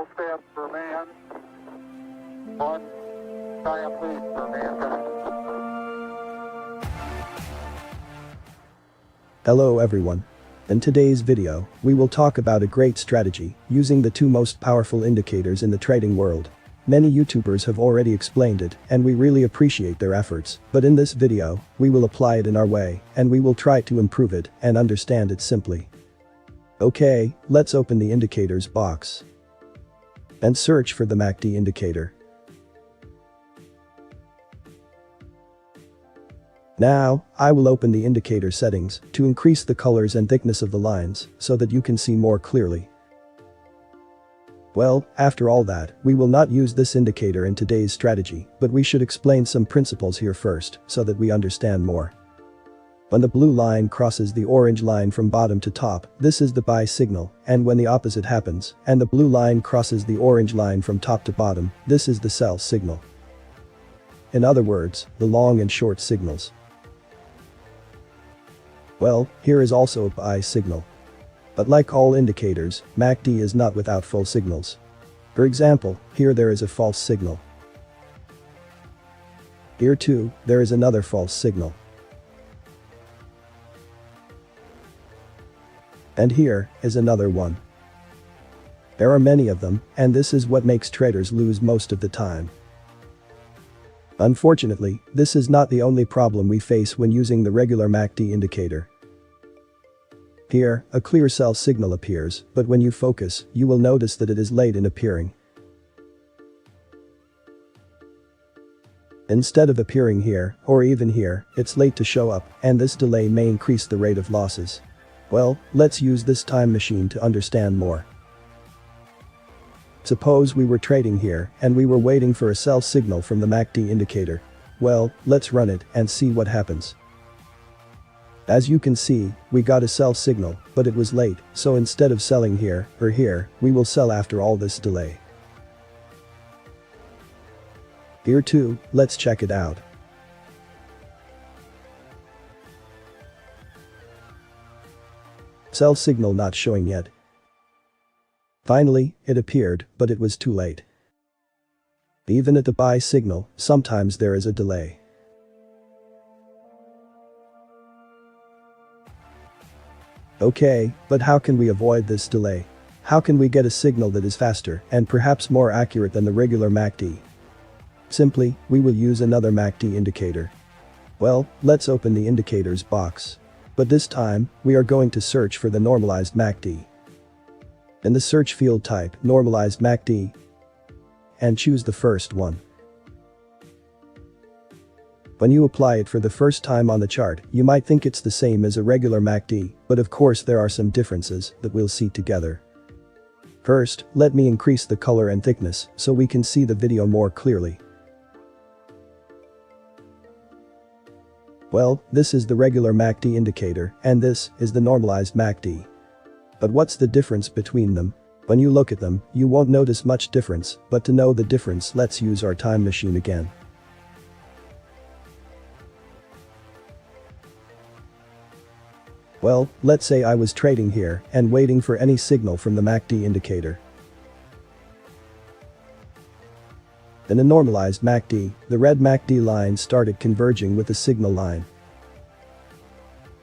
small step for man, one giant leap for mankind. Hello everyone. In today's video, we will talk about a great strategy using the two most powerful indicators in the trading world. Many YouTubers have already explained it and we really appreciate their efforts, but in this video, we will apply it in our way and we will try to improve it and understand it simply. Okay, let's open the indicators box and search for the MACD indicator. Now, I will open the indicator settings to increase the colors and thickness of the lines so that you can see more clearly. Well, after all that, we will not use this indicator in today's strategy, but we should explain some principles here first so that we understand more. When the blue line crosses the orange line from bottom to top, this is the buy signal, and when the opposite happens, and the blue line crosses the orange line from top to bottom, this is the sell signal. In other words, the long and short signals. Well, here is also a buy signal. But like all indicators, MACD is not without full signals. For example, here there is a false signal. Here too, there is another false signal. And here is another one. There are many of them, and this is what makes traders lose most of the time. Unfortunately, this is not the only problem we face when using the regular MACD indicator. Here, a clear sell signal appears, but when you focus, you will notice that it is late in appearing. Instead of appearing here, or even here, it's late to show up, and this delay may increase the rate of losses. Well, let's use this time machine to understand more. Suppose we were trading here, and we were waiting for a sell signal from the MACD indicator. Well, let's run it and see what happens. As you can see, we got a sell signal, but it was late, so instead of selling here, or here, we will sell after all this delay. Here too, let's check it out. Sell signal not showing yet. Finally, it appeared, but it was too late. Even at the buy signal, sometimes there is a delay. Okay, but how can we avoid this delay? How can we get a signal that is faster and perhaps more accurate than the regular MACD? Simply, we will use another MACD indicator. Well, let's open the indicators box. But this time, we are going to search for the normalized MACD. In the search field type normalized MACD and choose the first one. When you apply it for the first time on the chart, you might think it's the same as a regular MACD, but of course there are some differences that we'll see together. First, let me increase the color and thickness so we can see the video more clearly. Well, this is the regular MACD indicator and this is the normalized MACD. But what's the difference between them? When you look at them, you won't notice much difference, but to know the difference, let's use our time machine again. Well, let's say I was trading here and waiting for any signal from the MACD indicator. In a normalized MACD, the red MACD line started converging with the signal line.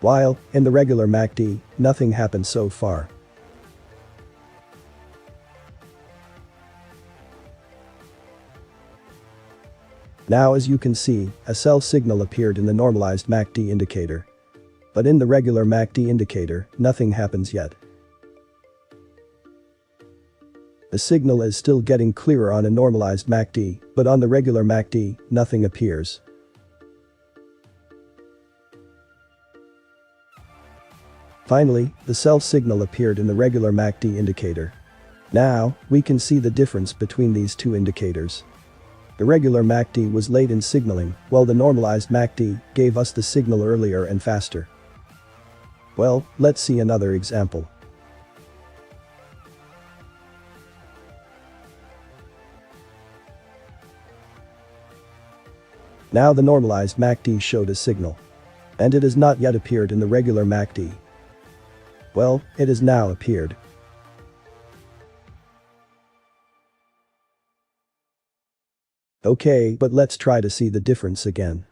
While, in the regular MACD, nothing happened so far. Now as you can see, a sell signal appeared in the normalized MACD indicator. But in the regular MACD indicator, nothing happens yet. The signal is still getting clearer on a normalized MACD, but on the regular MACD, nothing appears. Finally, the sell signal appeared in the regular MACD indicator. Now, we can see the difference between these two indicators. The regular MACD was late in signaling, while the normalized MACD gave us the signal earlier and faster. Well, let's see another example. Now the normalized MACD showed a signal. And it has not yet appeared in the regular MACD. Well, it has now appeared. Okay, but let's try to see the difference again.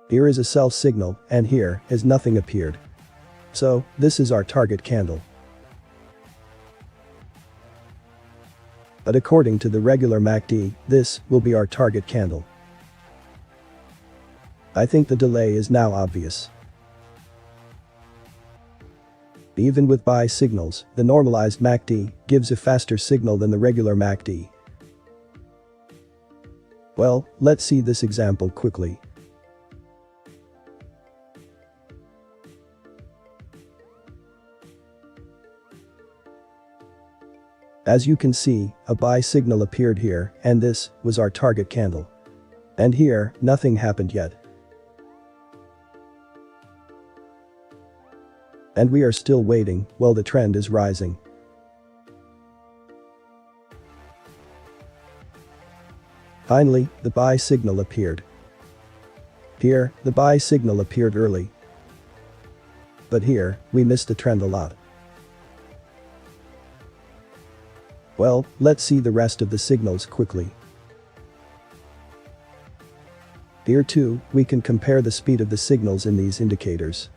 Here is a sell signal, and here is nothing appeared. So, this is our target candle. But according to the regular MACD, this will be our target candle. I think the delay is now obvious. Even with buy signals, the normalized MACD gives a faster signal than the regular MACD. Well, let's see this example quickly. As you can see, a buy signal appeared here, and this was our target candle. And here, nothing happened yet. And we are still waiting while the trend is rising. Finally, the buy signal appeared. Here, the buy signal appeared early. But here, we missed the trend a lot. Well, let's see the rest of the signals quickly. Here too, we can compare the speed of the signals in these indicators.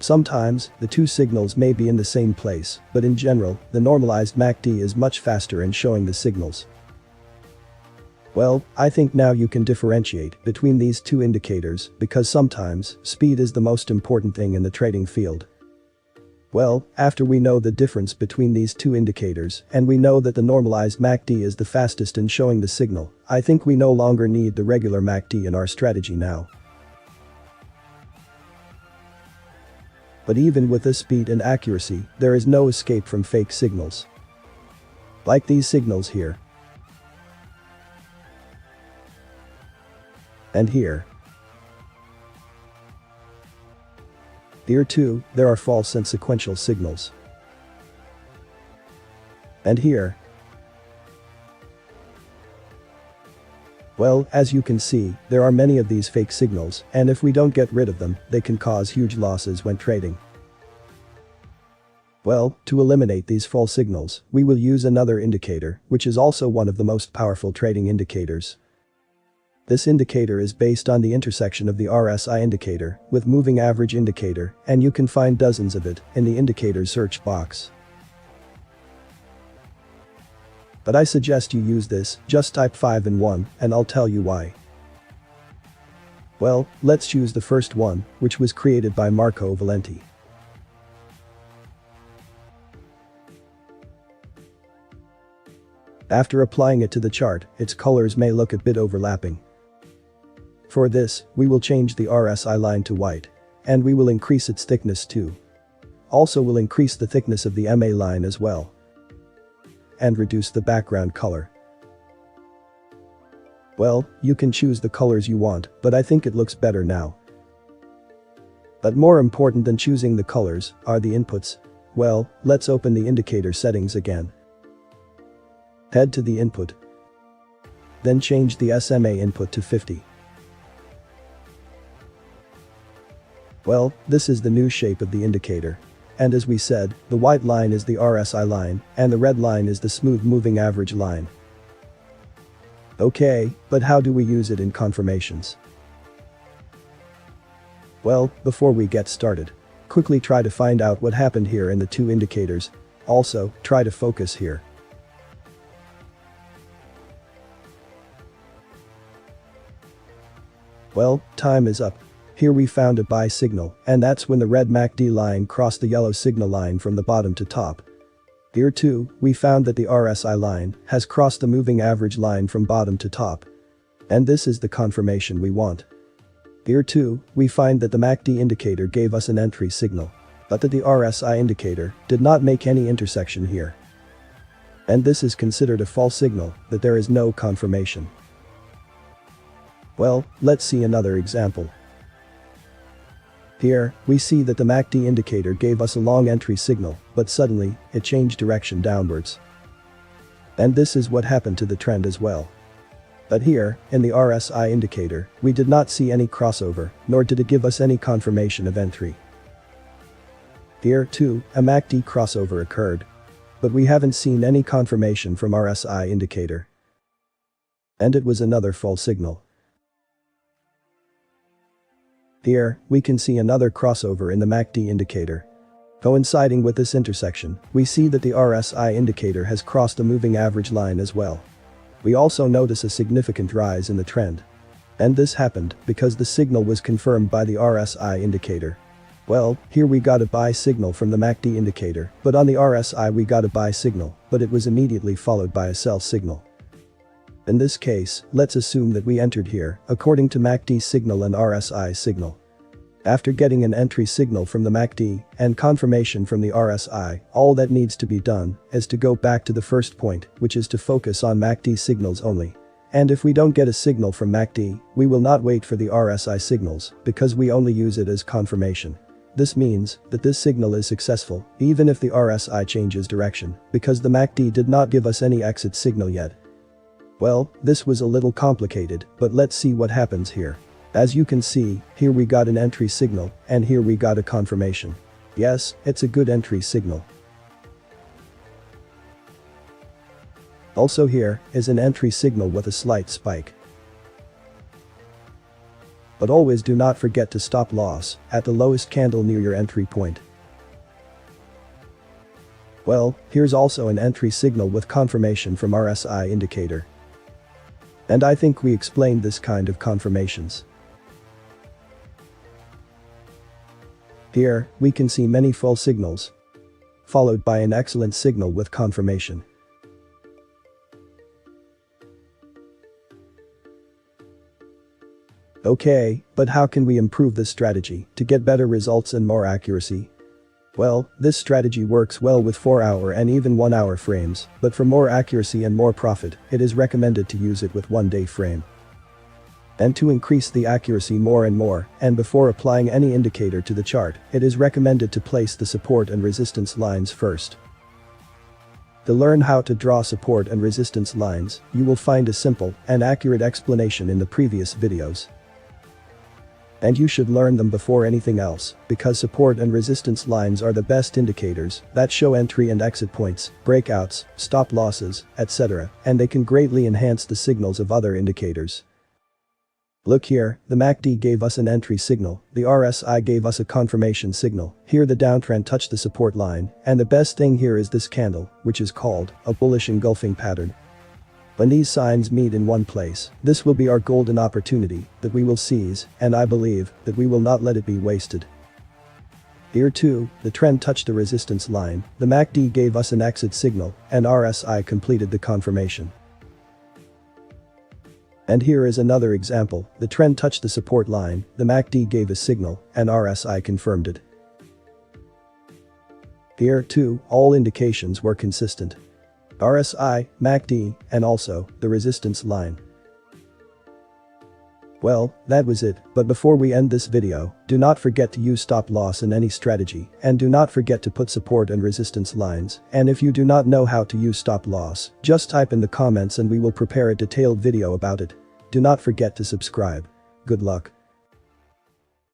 Sometimes, the two signals may be in the same place, but in general, the normalized MACD is much faster in showing the signals. Well, I think now you can differentiate between these two indicators because sometimes, speed is the most important thing in the trading field. Well, after we know the difference between these two indicators and we know that the normalized MACD is the fastest in showing the signal, I think we no longer need the regular MACD in our strategy now. But even with this speed and accuracy, there is no escape from fake signals. Like these signals here. And here. Here too, there are false and sequential signals. And here. Well, as you can see, there are many of these fake signals, and if we don't get rid of them, they can cause huge losses when trading. Well, to eliminate these false signals, we will use another indicator, which is also one of the most powerful trading indicators. This indicator is based on the intersection of the RSI indicator with moving average indicator, and you can find dozens of it in the indicator search box. But I suggest you use this, just type 5 in 1, and I'll tell you why. Well, let's choose the first one, which was created by Marco Valenti. After applying it to the chart, its colors may look a bit overlapping. For this, we will change the RSI line to white. And we will increase its thickness too. Also will increase the thickness of the MA line as well. And reduce the background color. Well, you can choose the colors you want, but I think it looks better now. But more important than choosing the colors are the inputs. Well, let's open the indicator settings again. Head to the input. Then change the SMA input to 50. Well, this is the new shape of the indicator. And as we said, the white line is the RSI line, and the red line is the smooth moving average line. Okay, but how do we use it in confirmations? Well, before we get started, quickly try to find out what happened here in the two indicators. Also, try to focus here. Well, time is up. Here we found a buy signal, and that's when the red MACD line crossed the yellow signal line from the bottom to top. Here too, we found that the RSI line has crossed the moving average line from bottom to top. And this is the confirmation we want. Here too, we find that the MACD indicator gave us an entry signal, but that the RSI indicator did not make any intersection here. And this is considered a false signal that there is no confirmation. Well, let's see another example. Here, we see that the MACD indicator gave us a long entry signal, but suddenly, it changed direction downwards. And this is what happened to the trend as well. But here, in the RSI indicator, we did not see any crossover, nor did it give us any confirmation of entry. Here, too, a MACD crossover occurred. But we haven't seen any confirmation from our RSI indicator. And it was another false signal. Here, we can see another crossover in the MACD indicator. Coinciding with this intersection, we see that the RSI indicator has crossed a moving average line as well. We also notice a significant rise in the trend. And this happened because the signal was confirmed by the RSI indicator. Well, here we got a buy signal from the MACD indicator, but on the RSI we got a buy signal, but it was immediately followed by a sell signal. In this case, let's assume that we entered here, according to MACD signal and RSI signal. After getting an entry signal from the MACD and confirmation from the RSI, all that needs to be done is to go back to the first point, which is to focus on MACD signals only. And if we don't get a signal from MACD, we will not wait for the RSI signals, because we only use it as confirmation. This means that this signal is successful, even if the RSI changes direction, because the MACD did not give us any exit signal yet. Well, this was a little complicated, but let's see what happens here. As you can see, here we got an entry signal, and here we got a confirmation. Yes, it's a good entry signal. Also here is an entry signal with a slight spike. But always do not forget to stop loss at the lowest candle near your entry point. Well, here's also an entry signal with confirmation from RSI indicator. And I think we explained this kind of confirmations. Here, we can see many false signals, followed by an excellent signal with confirmation. Okay, but how can we improve this strategy to get better results and more accuracy? Well, this strategy works well with 4-hour and even 1-hour frames, but for more accuracy and more profit, it is recommended to use it with 1-day frame. And to increase the accuracy more and more, and before applying any indicator to the chart, it is recommended to place the support and resistance lines first. To learn how to draw support and resistance lines, you will find a simple and accurate explanation in the previous videos. And you should learn them before anything else, because support and resistance lines are the best indicators that show entry and exit points, breakouts, stop losses, etc., and they can greatly enhance the signals of other indicators. Look here, the MACD gave us an entry signal, the RSI gave us a confirmation signal, here the downtrend touched the support line, and the best thing here is this candle, which is called a bullish engulfing pattern. When these signs meet in one place, this will be our golden opportunity that we will seize, and I believe that we will not let it be wasted. Here too, the trend touched the resistance line, the MACD gave us an exit signal, and RSI completed the confirmation. And here is another example, the trend touched the support line, the MACD gave a signal, and RSI confirmed it. Here too, all indications were consistent. RSI, MACD, and also the resistance line. Well, that was it, but before we end this video, do not forget to use stop loss in any strategy, and do not forget to put support and resistance lines, and if you do not know how to use stop loss, just type in the comments and we will prepare a detailed video about it. Do not forget to subscribe. Good luck.